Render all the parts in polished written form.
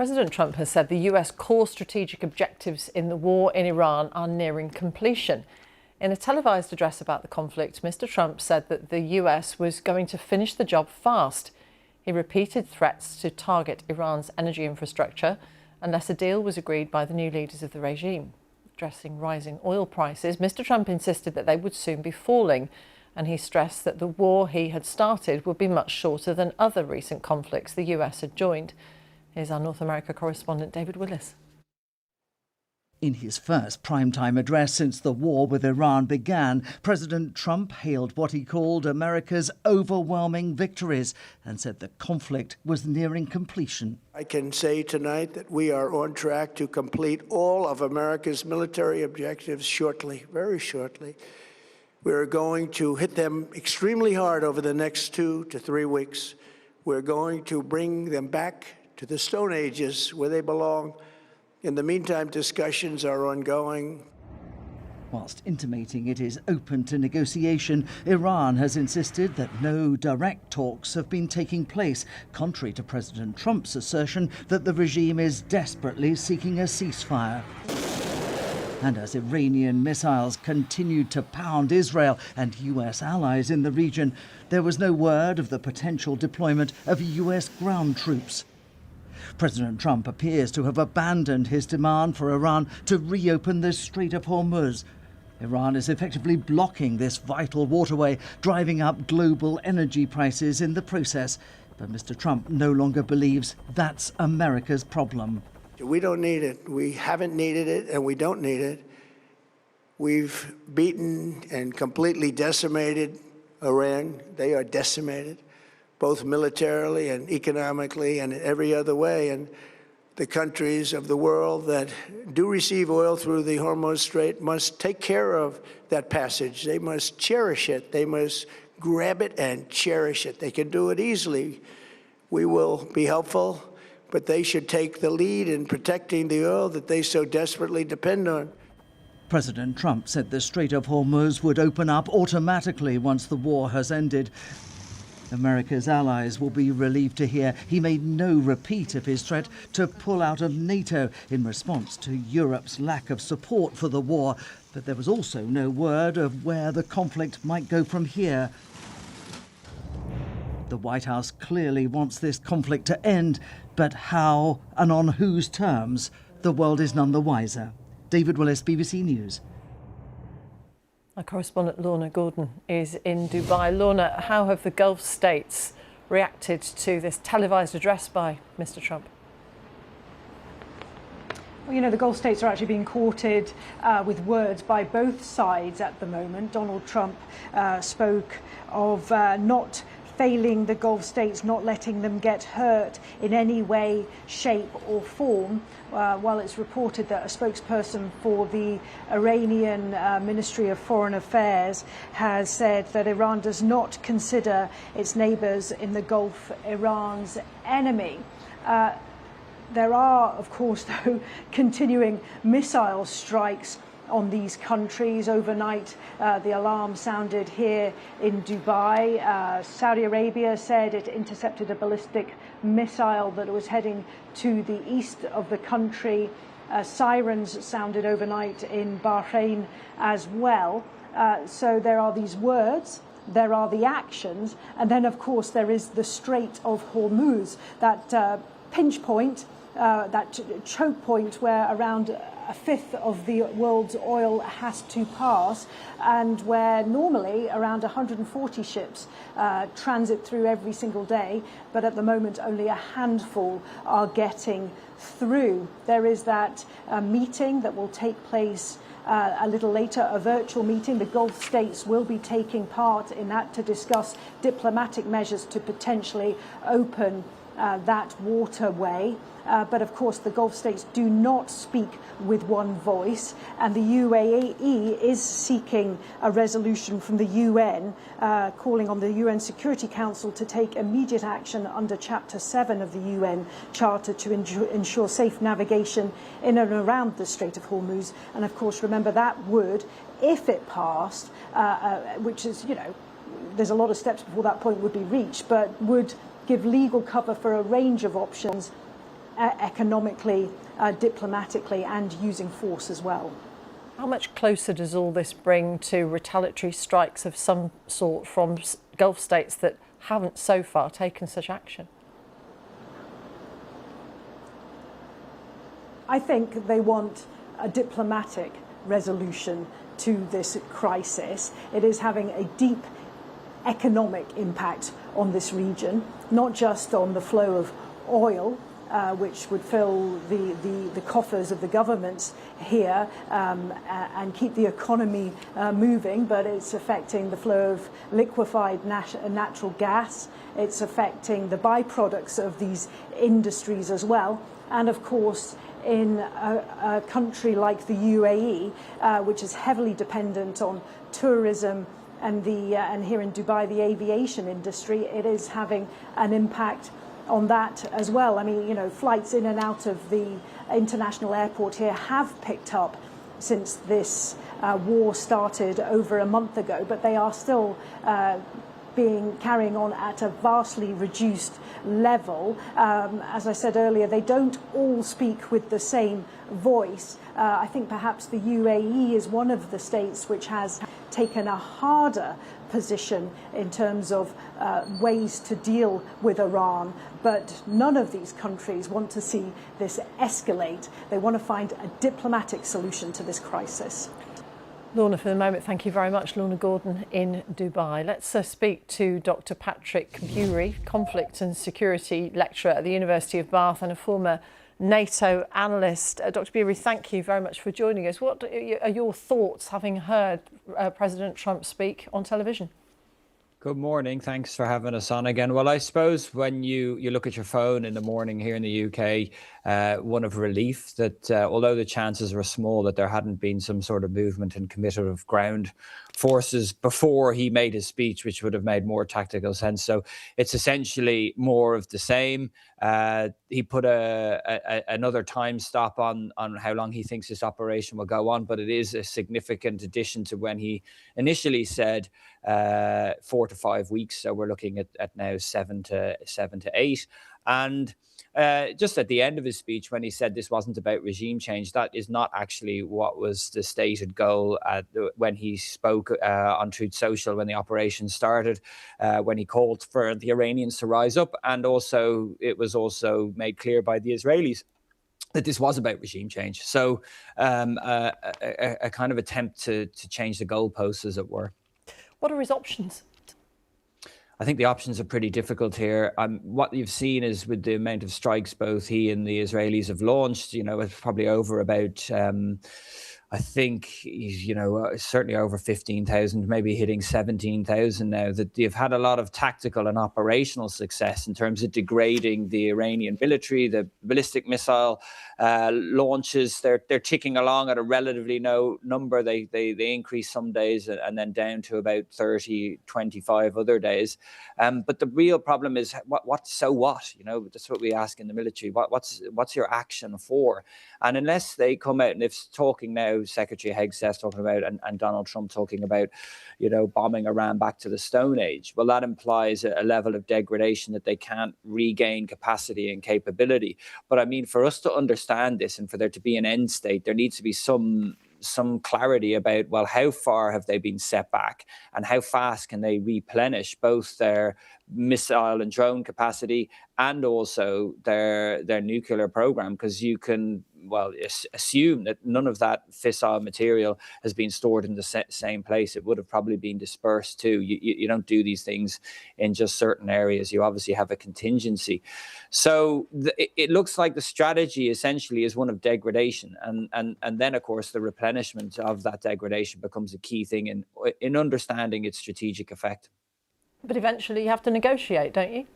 President Trump has said the US core strategic objectives in the war in Iran are nearing completion. In a televised address about the conflict, Mr. Trump said that the US was going to finish the job fast. He repeated threats to target Iran's energy infrastructure unless a deal was agreed by the new leaders of the regime. Addressing rising oil prices, Mr. Trump insisted that they would soon be falling, and he stressed that the war he had started would be much shorter than other recent conflicts the US had joined. Here's our North America correspondent David Willis. In his first primetime address since the war with Iran began, President Trump hailed what he called America's overwhelming victories and said the conflict was nearing completion. I can say tonight that we are on track to complete all of America's military objectives shortly, very shortly. We're going to hit them extremely hard over the next 2 to 3 weeks. We're going to bring them back to the Stone Ages where they belong. In the meantime, discussions are ongoing. Whilst intimating it is open to negotiation, Iran has insisted that no direct talks have been taking place, contrary to President Trump's assertion that the regime is desperately seeking a ceasefire. And as Iranian missiles continued to pound Israel and US allies in the region, there was no word of the potential deployment of US ground troops. President Trump appears to have abandoned his demand for Iran to reopen the Strait of Hormuz. Iran is effectively blocking this vital waterway, driving up global energy prices in the process. But Mr. Trump no longer believes that's America's problem. We don't need it. We haven't needed it, and we don't need it. We've beaten and completely decimated Iran. They are decimated, both militarily and economically and in every other way. And the countries of the world that do receive oil through the Hormuz Strait must take care of that passage. They must cherish it. They must grab it and cherish it. They can do it easily. We will be helpful, but they should take the lead in protecting the oil that they so desperately depend on. President Trump said the Strait of Hormuz would open up automatically once the war has ended. America's allies will be relieved to hear he made no repeat of his threat to pull out of NATO in response to Europe's lack of support for the war. But there was also no word of where the conflict might go from here. The White House clearly wants this conflict to end, but how and on whose terms, the world is none the wiser. David Willis, BBC News. Our correspondent Lorna Gordon is in Dubai. Lorna, how have the Gulf states reacted to this televised address by Mr. Trump? Well, you know, the Gulf states are actually being courted with words by both sides at the moment. Donald Trump spoke of not failing the Gulf states, not letting them get hurt in any way, shape or form, while it's reported that a spokesperson for the Iranian Ministry of Foreign Affairs has said that Iran does not consider its neighbours in the Gulf Iran's enemy. There are, of course, though, continuing missile strikes on these countries. Overnight, the alarm sounded here in Dubai. Saudi Arabia said it intercepted a ballistic missile that was heading to the east of the country. Sirens sounded overnight in Bahrain as well. So there are these words, there are the actions, and then, of course, there is the Strait of Hormuz, that pinch point, that choke point where around a fifth of the world's oil has to pass, and where normally around 140 ships transit through every single day, but at the moment only a handful are getting through. There is that meeting that will take place a little later, a virtual meeting. The Gulf states will be taking part in that to discuss diplomatic measures to potentially open that waterway. But of course, the Gulf states do not speak with one voice, and the UAE is seeking a resolution from the UN, calling on the UN Security Council to take immediate action under Chapter 7 of the UN Charter to ensure safe navigation in and around the Strait of Hormuz. And of course, remember, that would, if it passed, which is, you know, there's a lot of steps before that point would be reached, but would give legal cover for a range of options economically, diplomatically, and using force as well. How much closer does all this bring to retaliatory strikes of some sort from Gulf states that haven't so far taken such action? I think they want a diplomatic resolution to this crisis. It is having a deep economic impact on this region, not just on the flow of oil, which would fill the coffers of the governments here and keep the economy moving, but it's affecting the flow of liquefied natural gas. It's affecting the byproducts of these industries as well. And of course, in a country like the UAE, which is heavily dependent on tourism and here in Dubai, the aviation industry, it is having an impact on that as well. I mean, you know, flights in and out of the international airport here have picked up since this war started over a month ago, but they are still carrying on at a vastly reduced level. As I said earlier, they don't all speak with the same voice. I think perhaps the UAE is one of the states which has taken a harder position in terms of ways to deal with Iran, but none of these countries want to see this escalate. They want to find a diplomatic solution to this crisis. Lorna, for the moment, thank you very much. Lorna Gordon in Dubai. Let's speak to Dr. Patrick Bury, conflict and security lecturer at the University of Bath and a former NATO analyst. Dr. Bury, thank you very much for joining us. What are your thoughts having heard President Trump speak on television? Good morning. Thanks for having us on again. Well, I suppose when you look at your phone in the morning here in the UK, one of relief that although the chances were small that there hadn't been some sort of movement and committal of ground forces before he made his speech, which would have made more tactical sense. So it's essentially more of the same. He put another time stop on how long he thinks this operation will go on, but it is a significant addition to when he initially said 4 to 5 weeks. So we're looking at now 7 to 8. And just at the end of his speech, when he said this wasn't about regime change, that is not actually what was the stated goal when he spoke on Truth Social when the operation started, when he called for the Iranians to rise up. And also, it was also made clear by the Israelis that this was about regime change. So a kind of attempt to change the goalposts, as it were. What are his options? I think the options are pretty difficult here. What you've seen is with the amount of strikes both he and the Israelis have launched, you know, it's probably over about, I think, certainly over 15,000, maybe hitting 17,000 now, that they've had a lot of tactical and operational success in terms of degrading the Iranian military, the ballistic missile launches. They're ticking along at a relatively low number. They increase some days and then down to about 30, 25 other days. But the real problem is so what? You know, that's what we ask in the military. What's your action for? And unless they come out, and if talking now, Secretary Hegseth talking about and Donald Trump talking about, you know, bombing Iran back to the Stone Age, well, that implies a level of degradation that they can't regain capacity and capability. But I mean, for us to understand this and for there to be an end state, there needs to be some clarity about, well, how far have they been set back and how fast can they replenish both their missile and drone capacity and also their nuclear program, because you can, well, assume that none of that fissile material has been stored in the same place. It would have probably been dispersed too. You don't do these things in just certain areas. You obviously have a contingency. So it looks like the strategy essentially is one of degradation. And then, of course, the replenishment of that degradation becomes a key thing in understanding its strategic effect. But eventually you have to negotiate, don't you?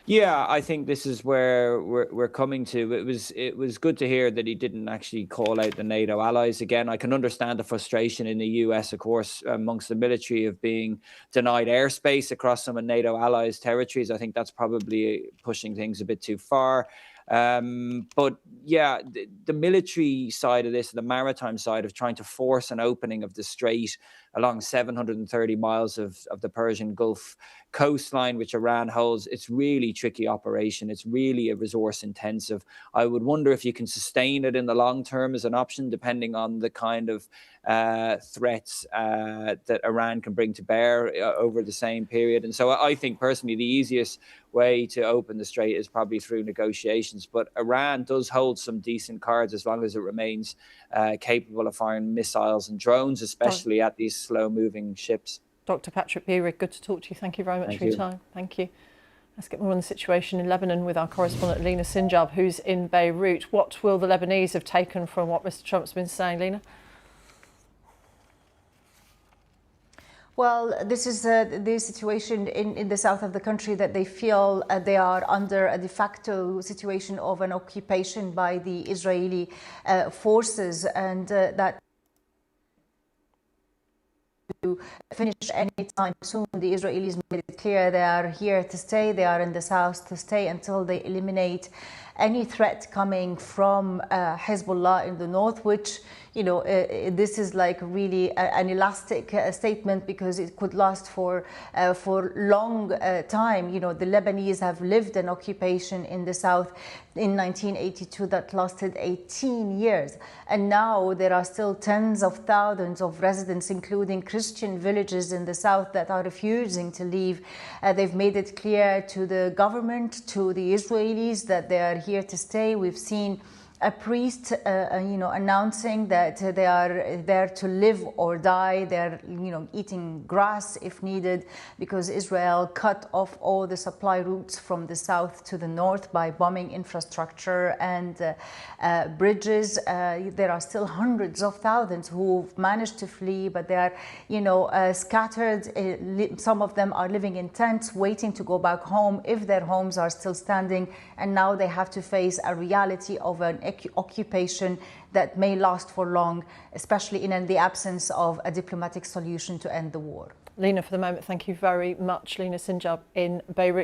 Yeah, I think this is where we're coming to. It was good to hear that he didn't actually call out the NATO allies again. I can understand the frustration in the US, of course, amongst the military of being denied airspace across some of NATO allies' territories. I think that's probably pushing things a bit too far. But yeah, the military side of this, the maritime side of trying to force an opening of the strait along 730 miles of the Persian Gulf coastline, which Iran holds. It's really tricky operation. It's really a resource intensive. I would wonder if you can sustain it in the long term as an option, depending on the kind of threats that Iran can bring to bear over the same period. And so I think personally the easiest way to open the strait is probably through negotiations. But Iran does hold some decent cards as long as it remains capable of firing missiles and drones, especially at these slow-moving ships. Dr. Patrick Bierig, good to talk to you. Thank you very much for your time. Thank you. Let's get more on the situation in Lebanon with our correspondent Lena Sinjab, who's in Beirut. What will the Lebanese have taken from what Mr. Trump's been saying, Lena? Well, this is the situation in the south of the country, that they feel they are under a de facto situation of an occupation by the Israeli forces, and that to finish anytime soon. The Israelis made it clear they are here to stay. They are in the south to stay until they eliminate any threat coming from Hezbollah in the north, which, you know, this is like really an elastic statement, because it could last for long time. You know, the Lebanese have lived an occupation in the south in 1982 that lasted 18 years. And now there are still tens of thousands of residents, including Christian villages in the south, that are refusing to leave. They've made it clear to the government, to the Israelis, that they are here to stay. We've seen a priest, announcing that they are there to live or die. They're, eating grass if needed, because Israel cut off all the supply routes from the south to the north by bombing infrastructure and bridges. There are still hundreds of thousands who've managed to flee, but they are, scattered. Some of them are living in tents, waiting to go back home if their homes are still standing. And now they have to face a reality of an occupation that may last for long, especially in the absence of a diplomatic solution to end the war. Lena, for the moment, thank you very much. Lena Sinjab in Beirut.